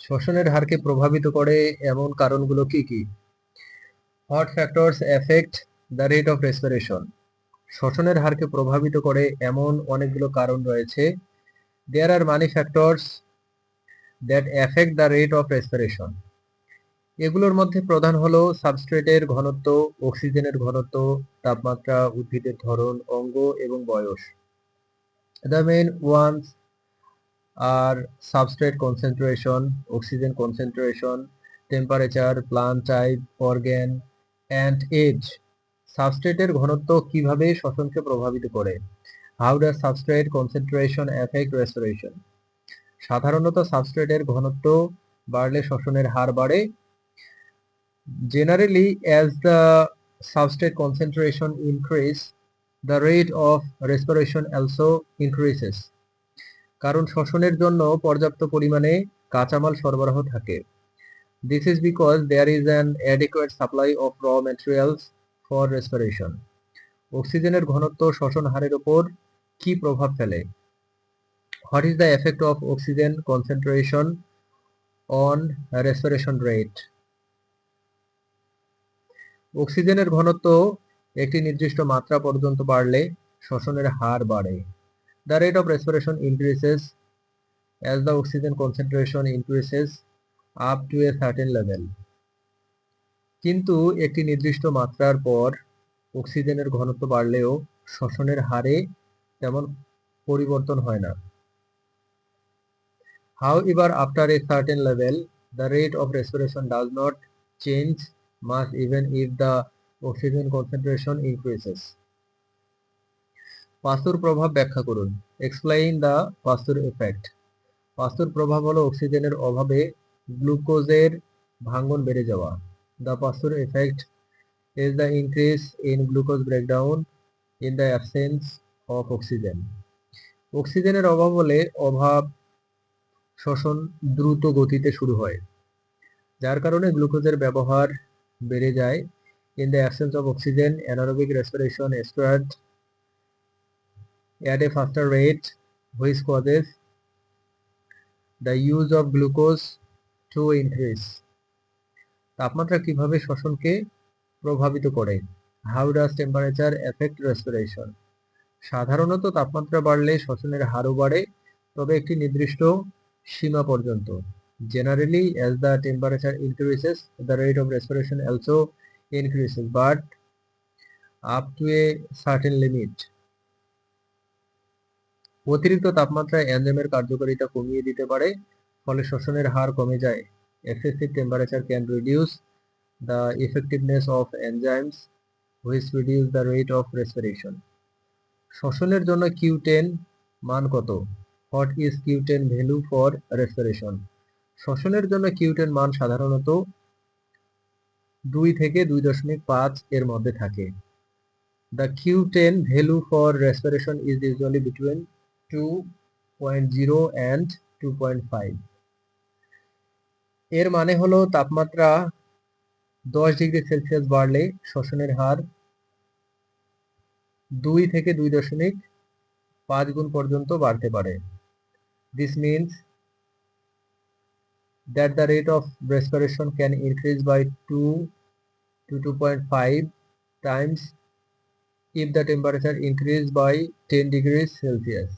শ্বসনের হারকে প্রভাবিত করে এমন কারণগুলো কি কি? What factors affect the rate of respiration? শ্বসনের হারকে প্রভাবিত করে এমন অনেকগুলো কারণ রয়েছে। There are many factors that affect the rate of respiration. এগুলোর মধ্যে প্রধান হলো সাবস্ট্রেটের ঘনত্ব, অক্সিজেনের ঘনত্ব, তাপমাত্রা, উদ্ভিদের ধরন, অঙ্গ এবং বয়স। The main ones are substrate concentration, oxygen concentration, temperature, plant type, organ and age. সাবস্ট্রেটের ঘনত্ব কিভাবে শ্বসনকে প্রভাবিত করে? How does substrate concentration affect respiration? সাধারণত সাবস্ট্রেটের ঘনত্ব বাড়লে শ্বসনের হার বাড়ে। Generally, as the substrate concentration increase, the rate of respiration also increases. কারণ শ্বসনের জন্য পর্যাপ্ত পরিমাণে কাঁচামাল সরবরাহ থাকে। This is because there is an adequate supply of raw materials for respiration. অক্সিজেনের ঘনত্ব শ্বসন হারের উপর কি প্রভাব ফেলে? What is the effect of oxygen concentration on respiration rate? অক্সিজেনের ঘনত্ব একটি নির্দিষ্ট মাত্রা পর্যন্ত বাড়লে শ্বসনের হার বাড়ে। The rate of respiration increases as the oxygen concentration increases up to a certain level. কিন্তু একটি নির্দিষ্ট মাত্রার পর অক্সিজেনের ঘনত্ব বাড়লেও শ্বসনের হারে তেমন পরিবর্তন হয় না। However, after a certain level, the rate of respiration does not change much even if the oxygen concentration increases. পাস্তুর প্রভাব ব্যাখ্যা করুন। Explain the পাস্তুর effect. পাস্তুর প্রভাব হলো অক্সিজেনের অভাবে গ্লুকোজের ভাঙ্গন বেড়ে যাওয়া। The Pastur effect is the increase in glucose breakdown in the absence of oxygen. অক্সিজেনের অভাব হলে শ্বসন দ্রুত গতিতে শুরু হয়, যার কারণে গ্লুকোজের ব্যবহার বেড়ে যায়। In the absence of oxygen, anaerobic respiration starts at a faster rate, which causes the use of glucose to increase. তাপমাত্রা কিভাবে শ্বসনকে প্রভাবিত করে? How does temperature affect respiration? সাধারণত তাপমাত্রা বাড়লে শ্বসনের হারও বাড়ে, তবে একটি নির্দিষ্ট সীমা পর্যন্ত। Generally, as the temperature increases, the rate of respiration also increases, but up to a certain limit. অতিরিক্ত তাপমাত্রা এনজাইমের কার্যকারিতা কমিয়ে দিতে পারে, ফলে শ্বসনের হার কমে যায়। Excessive temperature can reduce the effectiveness of enzymes, which reduce the rate of respiration. শ্বসনের জন্য Q10 মান কত? What is Q10 value for respiration? শ্বসনের জন্য Q10 মান সাধারণত 2 থেকে 2.5 এর মধ্যে থাকে। The Q10 value for respiration is usually between 2.0 and 2.5. এর মানে হলো তাপমাত্রা 10 ডিগ্রি সেলসিয়াস বাড়লে শ্বসনের হার 2 থেকে 2.5 গুণ পর্যন্ত বাড়তে পারে। This means that the rate of respiration can increase by 2 to 2.5 times if the temperature increases by 10 degrees Celsius.